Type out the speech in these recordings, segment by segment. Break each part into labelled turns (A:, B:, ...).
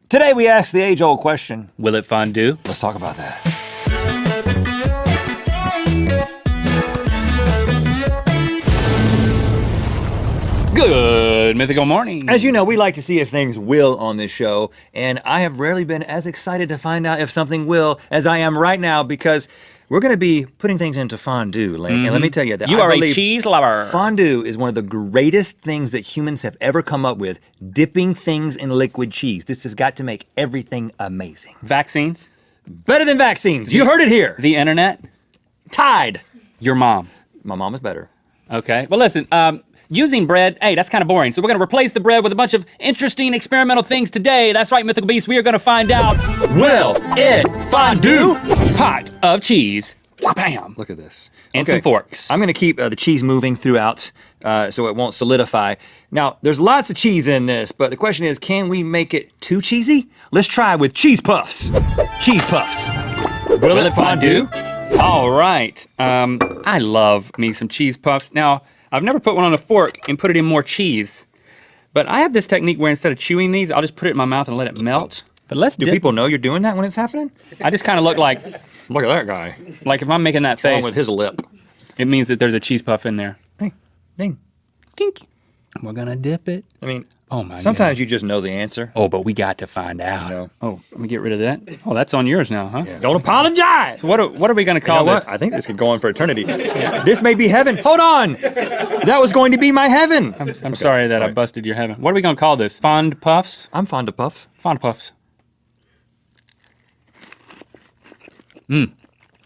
A: Today we ask the age-old question,
B: will it fondue?
A: Let's talk about that.
B: Good Mythical Morning.
A: As you know, we like to see if things will on this show, and I have rarely been as excited to find out if something will as I am right now, because we're gonna be putting things into fondue, Link, and let me tell you that
B: you
A: I
B: are a
A: believe
B: cheese lover.
A: Fondue is one of the greatest things that humans have ever come up with, dipping things in liquid cheese. This has got to make everything amazing.
B: Vaccines?
A: Better than vaccines, you heard it here.
B: The internet?
A: Tied.
B: Your mom.
A: My mom is better.
B: Okay, well listen, using bread, hey, that's kind of boring. So we're gonna replace the bread with a bunch of interesting experimental things today. That's right, Mythical Beasts, we are gonna find out,
A: Will it fondue?
B: pot of cheese. Bam.
A: Look at this.
B: And some forks.
A: I'm gonna keep the cheese moving throughout so it won't solidify. Now, there's lots of cheese in this, but the question is, can we make it too cheesy? Let's try with cheese puffs. Cheese puffs. Will it fondue?
B: All right, I love me some cheese puffs. Now, I've never put one on a fork and put it in more cheese, but I have this technique where instead of chewing these, I'll just put it in my mouth and let it melt. But let's
A: Do people know you're doing that when it's happening?
B: I just kind of look like
A: Look at that guy.
B: if I'm making that
A: What's wrong
B: face,
A: with his lip?
B: it means that there's a cheese puff in there.
A: Hey, ding.
B: Dink. We're gonna dip it.
A: I mean,
B: Oh my
A: sometimes
B: goodness.
A: you just know the answer.
B: Oh, but we got to find out.
A: No.
B: Oh, let me get rid of that. Oh, that's on yours now, huh?
A: Don't apologize.
B: So what are we gonna
A: You
B: call
A: know
B: this?
A: what? I think this could go on for eternity. This may be heaven. Hold on. That was going to be my heaven.
B: I'm sorry that I busted your heaven. What are we gonna call this? Fond puffs?
A: I'm fond of puffs.
B: Fond puffs.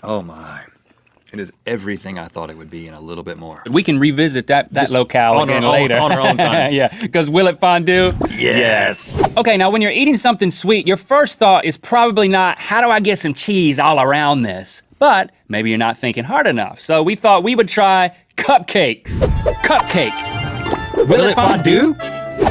A: Oh my. It is everything I thought it would be and a little bit more.
B: We can revisit that locale
A: on our
B: again
A: own-
B: later.
A: on our own time.
B: Yeah, because will it fondue?
A: Yes.
B: Okay, now when you're eating something sweet, your first thought is probably not, how do I get some cheese all around this? But maybe you're not thinking hard enough. So we thought we would try cupcakes. Cupcake.
A: Will it fondue?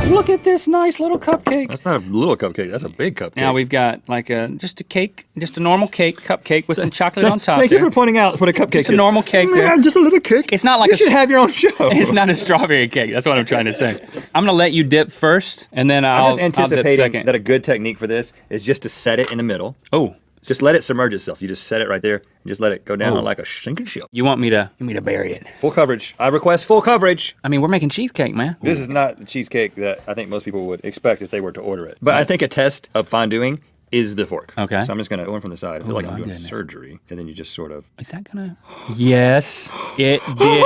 B: Look at this nice little cupcake.
A: That's not a little cupcake. That's a big cupcake.
B: Now we've got like just a cake, just a normal cupcake with some chocolate on top.
A: Thank you
B: there.
A: for pointing out what a cupcake
B: Just a
A: is.
B: normal cake there.
A: Man, just a little cake.
B: It's not like
A: you
B: a
A: should have your own show.
B: It's not a strawberry cake. That's what I'm trying to say. I'm gonna let you dip first, and then
A: I'm
B: I'll
A: just
B: dip
A: anticipating
B: second.
A: that a good technique for this is just to set it in the middle.
B: Oh,
A: Just let it submerge itself. You just set it right there and just let it go down
B: Oh.
A: like a sinking ship.
B: you want me to bury it?
A: Full coverage. I request full coverage.
B: I mean, we're making cheesecake, man.
A: This is not the cheesecake that I think most people would expect if they were to order it. But I think a test of fonduing is the fork.
B: Okay.
A: So I'm just gonna go in from the side. I feel like I'm
B: my
A: doing
B: goodness.
A: surgery. And then you just sort of.
B: Is that gonna? Yes, it did.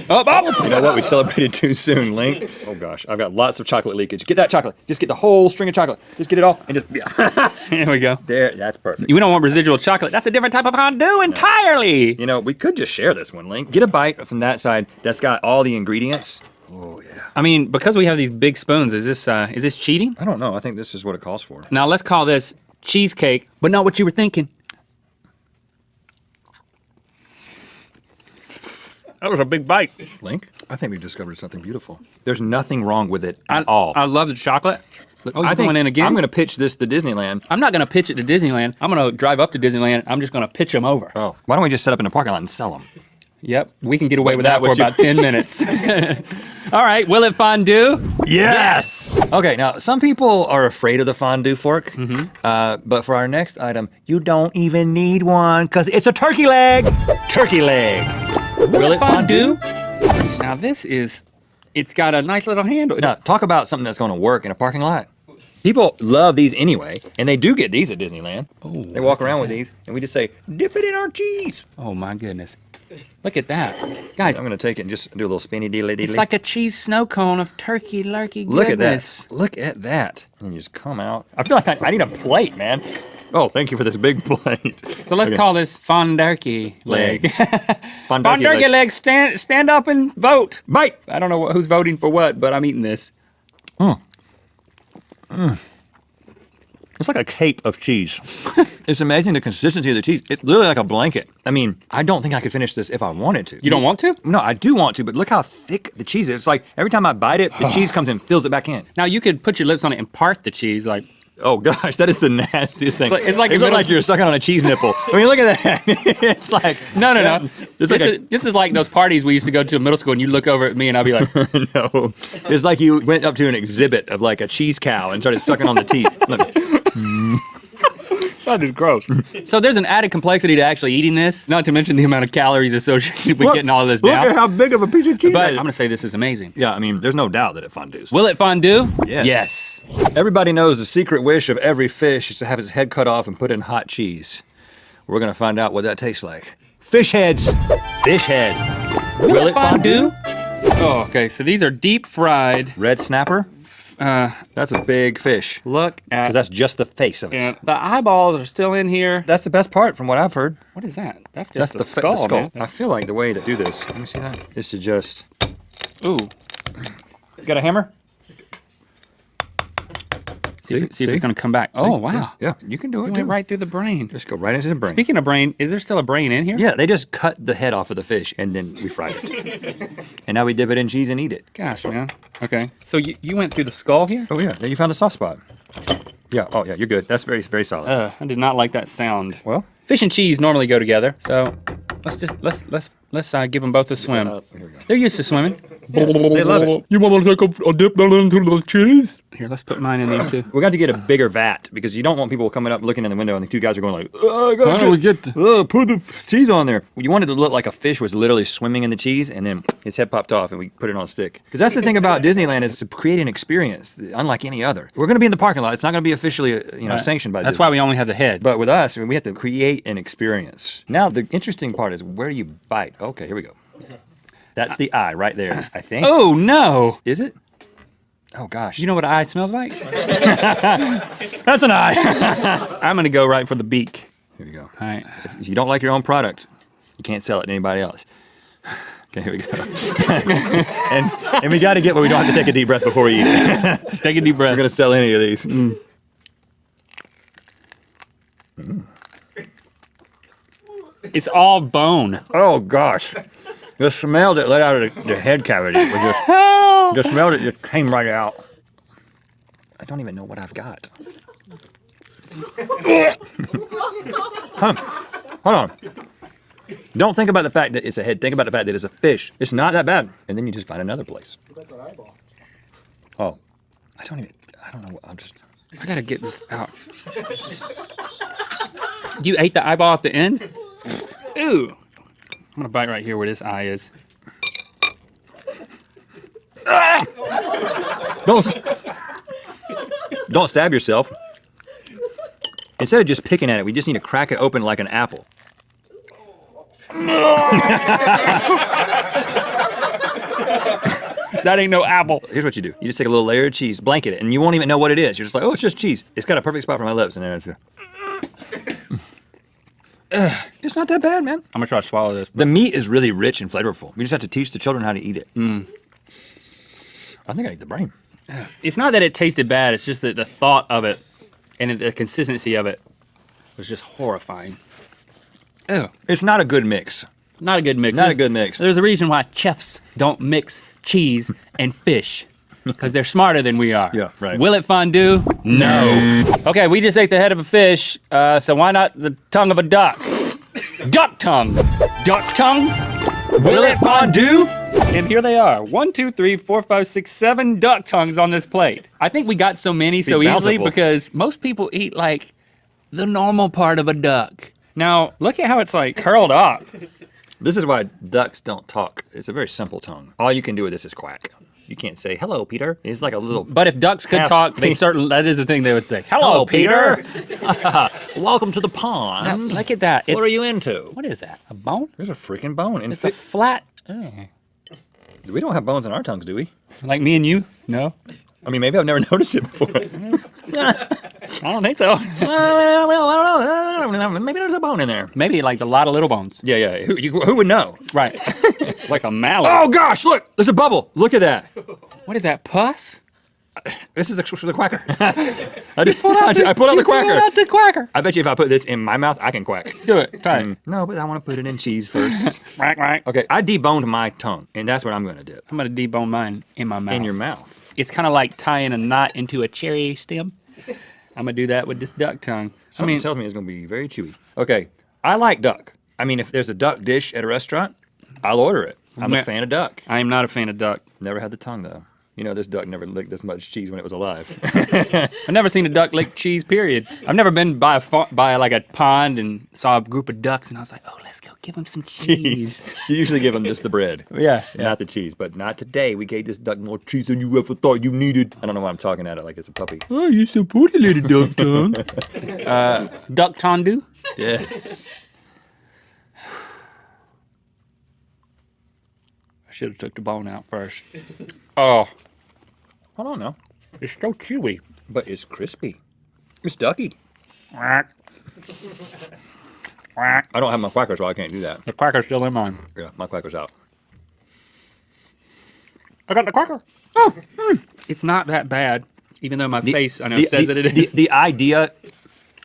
B: Oh,
A: You know what? We celebrated too soon, Link. Oh gosh, I've got lots of chocolate leakage. Get that chocolate. Just get the whole string of chocolate. Just get it all and just, yeah.
B: Here we go.
A: There, that's perfect.
B: We don't want residual chocolate. That's a different type of fondue entirely.
A: You know, we could just share this one, Link. Get a bite from that side that's got all the ingredients. Oh yeah.
B: I mean, because we have these big spoons, is this cheating?
A: I don't know. I think this is what it calls for.
B: Now let's call this cheesecake, but not what you were thinking. That was a big bite.
A: Link, I think we've discovered something beautiful. There's nothing wrong with it at all.
B: I love the chocolate.
A: Look,
B: Oh, you're
A: I think
B: going in again?
A: I'm going to pitch this to Disneyland.
B: I'm not gonna pitch it to Disneyland. I'm gonna drive up to Disneyland. I'm just gonna pitch them over.
A: Oh, why don't we just set up in the parking lot and sell them?
B: Yep, we can get away with
A: Wait,
B: that
A: now
B: for
A: what
B: about 10 minutes. All right, will it fondue?
A: Yes! Okay, now some people are afraid of the fondue fork, but for our next item, you don't even need one because it's a turkey leg. Turkey leg. Will it fondue?
B: Now this is, it's got a nice little handle.
A: Now, talk about something that's going to work in a parking lot. People love these anyway, and they do get these at Disneyland.
B: Oh,
A: they walk around with these, and we just say, dip it in our cheese.
B: Oh my goodness. Look at that. Guys,
A: I'm going to take it and just do a little spinny dealy dealy.
B: it's like a cheese snow cone of turkey lurkey goodness.
A: Look at that. Look at that. And you just come out. I feel like I need a plate, man. Oh, thank you for this big plate.
B: So let's call this fondurkey leg.
A: Legs.
B: Fondurkey leg, stand up and vote.
A: Bite.
B: I don't know who's voting for what, but I'm eating this.
A: It's like a cape of cheese. It's amazing the consistency of the cheese. It's literally like a blanket. I mean, I don't think I could finish this if I wanted to.
B: You don't want to?
A: No, I do want to, but look how thick the cheese is. It's like every time I bite it, the cheese comes and fills it back in.
B: Now you could put your lips on it and part the cheese, like
A: Oh gosh, that is the nastiest thing.
B: It's like
A: it looks like you're sucking on a cheese nipple. I mean, look at that. It's like
B: no.
A: This
B: is like those parties we used to go to in middle school, and you look over at me, and I'd be like,
A: no. It's like you went up to an exhibit of like a cheese cow and started sucking on the teeth. Look.
B: that is gross. So there's an added complexity to actually eating this, not to mention the amount of calories associated with getting all of this down.
A: Look at how big of a piece of cheese.
B: But I'm gonna say this is amazing.
A: Yeah, I mean, there's no doubt that it fondues.
B: Will it fondue?
A: Yes. Everybody knows the secret wish of every fish is to have its head cut off and put in hot cheese. We're gonna find out what that tastes like. Fish heads. Fish head. Will it fondue?
B: Oh, okay, so these are deep fried.
A: Red snapper? That's a big fish.
B: Look at.
A: Because that's just the face of it.
B: And the eyeballs are still in here.
A: That's the best part from what I've heard.
B: What is that? That's just the
A: skull,
B: skull, man.
A: I feel like the way to do this, let me see that, is to just...
B: Ooh.
A: You got a hammer?
B: See if it's gonna come back. Oh, wow.
A: Yeah, you can do it.
B: It went right through the brain.
A: Just go right into the brain.
B: Speaking of brain, is there still a brain in here?
A: Yeah, they just cut the head off of the fish and then we fried it. And now we dip it in cheese and eat it.
B: Gosh, man. Okay. So you went through the skull here?
A: Oh yeah, then you found a soft spot. Yeah, oh yeah, you're good. That's very, very solid.
B: I did not like that sound.
A: Well,
B: fish and cheese normally go together, so let's give them both a swim.
A: here we go.
B: They're used to swimming.
A: They love it.
C: You want to take a dip down into the cheese?
B: Here, let's put mine in there too.
A: We got to get a bigger vat because you don't want people coming up looking in the window and the two guys are going like, oh,
C: How do we get the...
A: put the cheese on there. You wanted to look like a fish was literally swimming in the cheese and then his head popped off and we put it on a stick. Because that's the thing about Disneyland is to create an experience unlike any other. We're going to be in the parking lot. It's not going to be officially sanctioned by
B: That's
A: Disney.
B: why we only have the head.
A: But with us, we have to create an experience. Now, the interesting part is where you bite. Okay, here we go. That's the eye right there, I think.
B: Oh, no.
A: Is it? Oh, gosh.
B: You know what eye smells like?
A: That's an eye.
B: I'm going to go right for the beak.
A: Here we go.
B: All right.
A: If you don't like your own product, you can't sell it to anybody else. Okay, here we go. and we got to get where we don't have to take a deep breath before we eat it.
B: Take a deep breath.
A: We're going to sell any of these.
B: It's all bone.
A: Oh, gosh. The smell that let out of the head cavity was just, the smell that just came right out. I don't even know what I've got. Hold on. Don't think about the fact that it's a head. Think about the fact that it's a fish. It's not that bad. And then you just find another place. Oh, I don't know.
B: I got to get this out. You ate the eyeball off the end? Ooh. I'm gonna bite right here where this eye is.
A: Don't stab yourself. Instead of just picking at it, we just need to crack it open like an apple.
B: That ain't no apple.
A: Here's what you do. You just take a little layer of cheese, blanket it, and you won't even know what it is. You're just like, oh, it's just cheese. It's got a perfect spot for my lips. And then it's not that bad, man.
B: I'm gonna try to swallow this.
A: The meat is really rich and flavorful. We just have to teach the children how to eat it. I think I ate the brain.
B: It's not that it tasted bad, it's just that the thought of it and the consistency of it was just horrifying. Ew.
A: It's not a good mix.
B: Not a good mix.
A: Not a good mix.
B: There's a reason why chefs don't mix cheese and fish. Because they're smarter than we are.
A: Yeah, right.
B: Will it fondue? No. Okay, we just ate the head of a fish, so why not the tongue of a duck? Duck tongue. Duck tongues?
A: Will it fondue?
B: And here they are. 1, 2, 3, 4, 5, 6, 7 duck tongues on this plate. I think we got so many so easily because most people eat like the normal part of a duck. Now, look at how it's like curled up.
A: This is why ducks don't talk. It's a very simple tongue. All you can do with this is quack. You can't say, hello, Peter. It's like a little...
B: But if ducks could talk, that is the thing they would say. Hello, Peter.
A: Welcome to the pond.
B: Now, look at that.
A: What are you into?
B: What is that? A bone?
A: There's a freaking bone.
B: It's a flat...
A: We don't have bones in our tongues, do we?
B: Like me and you? No.
A: I mean, maybe I've never noticed it before.
B: I don't think so.
A: I don't know. Maybe there's a bone in there.
B: Maybe like a lot of little bones.
A: Yeah. Who would know?
B: Right. Like a mallet.
A: Oh, gosh, look. There's a bubble. Look at that.
B: What is that, pus?
A: This is the quacker. I pulled out the quacker.
B: Pull out the quacker.
A: I bet you if I put this in my mouth, I can quack.
B: Do it. Try it.
A: No, but I want to put it in cheese first.
B: Right.
A: Okay, I deboned my tongue, and that's what I'm going to do.
B: I'm going to debone mine in my mouth.
A: In your mouth.
B: It's kind of like tying a knot into a cherry stem. I'm gonna do that with this duck tongue.
A: Something tells me it's gonna be very chewy. Okay, I like duck. I mean, if there's a duck dish at a restaurant, I'll order it. I'm a fan of duck.
B: I am not a fan of duck.
A: Never had the tongue though. You know, this duck never licked this much cheese when it was alive.
B: I've never seen a duck lick cheese, period. I've never been by like a pond and saw a group of ducks and I was like, oh, let's go give them some cheese.
A: You usually give them just the bread.
B: Yeah.
A: Not the cheese, but not today. We gave this duck more cheese than you ever thought you needed. I don't know why I'm talking at it like it's a puppy.
C: Oh, you're so pretty, little duck tongue.
B: Duck fondue?
A: Yes.
B: I should have took the bone out first. Oh,
A: I don't know.
B: it's so chewy.
A: But it's crispy. It's ducky.
B: Quack. Quack.
A: I don't have my cracker, so I can't do that.
B: The cracker's still in mine.
A: Yeah, my cracker's out.
B: I got the cracker. Oh, it's not that bad, even though my face, I know, says that it is.
A: The idea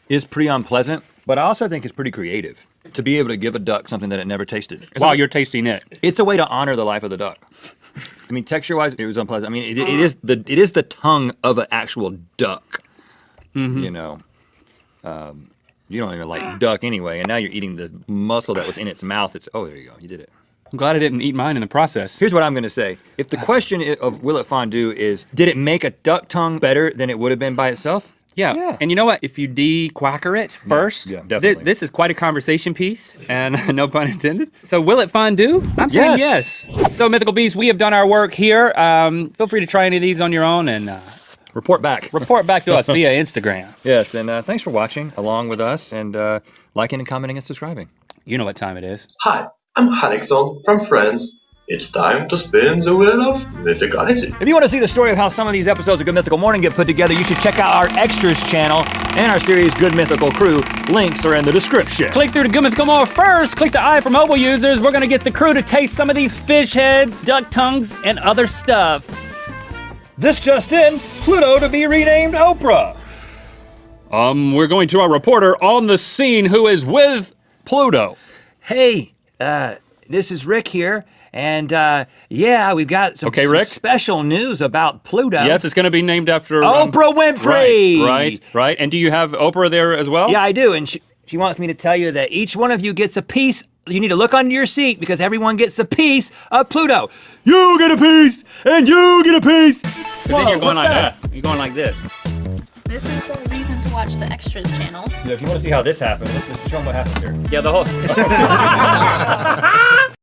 A: is pretty unpleasant, but I also think it's pretty creative to be able to give a duck something that it never tasted.
B: While you're tasting it.
A: It's a way to honor the life of the duck. I mean, texture-wise, it was unpleasant. I mean, it is the tongue of an actual duck. You know, you don't even like duck anyway, and now you're eating the muscle that was in its mouth. Oh, there you go, you did it.
B: I'm glad I didn't eat mine in the process.
A: Here's what I'm gonna say. If the question of will it fondue is, did it make a duck tongue better than it would have been by itself?
B: Yeah. And you know what? If you de-quacker it first,
A: yeah, definitely.
B: This is quite a conversation piece, and no pun intended. So will it fondue? I'm saying yes. So Mythical Beasts, we have done our work here. Feel free to try any of these on your own and
A: Report back.
B: report back to us via Instagram.
A: Yes, and thanks for watching along with us and liking and commenting and subscribing.
B: You know what time it is.
D: Hi, I'm Hanixon from France. It's time to spin the wheel of mythicality.
A: If you want to see the story of how some of these episodes of Good Mythical Morning get put together, you should check out our Extras channel and our series Good Mythical Crew. Links are in the description.
B: Click through to Good Mythical More first. Click the I for mobile users. We're gonna get the crew to taste some of these fish heads, duck tongues, and other stuff.
A: This just in, Pluto to be renamed Oprah.
B: We're going to our reporter on the scene who is with Pluto.
A: Hey, this is Rick here. And yeah, we've got some
B: Rick.
A: special news about Pluto.
B: Yes, it's going to be named after
A: Oprah Winfrey.
B: Right. And do you have Oprah there as well?
A: Yeah, I do. And she wants me to tell you that each one of you gets a piece. You need to look under your seat because everyone gets a piece of Pluto. You get a piece, and you get a piece.
B: Then you're going like that. You're going like this.
E: This is a reason to watch the Extras channel.
A: Yeah, if you want to see how this happened, let's just show them what happened here.
B: Yeah, the whole.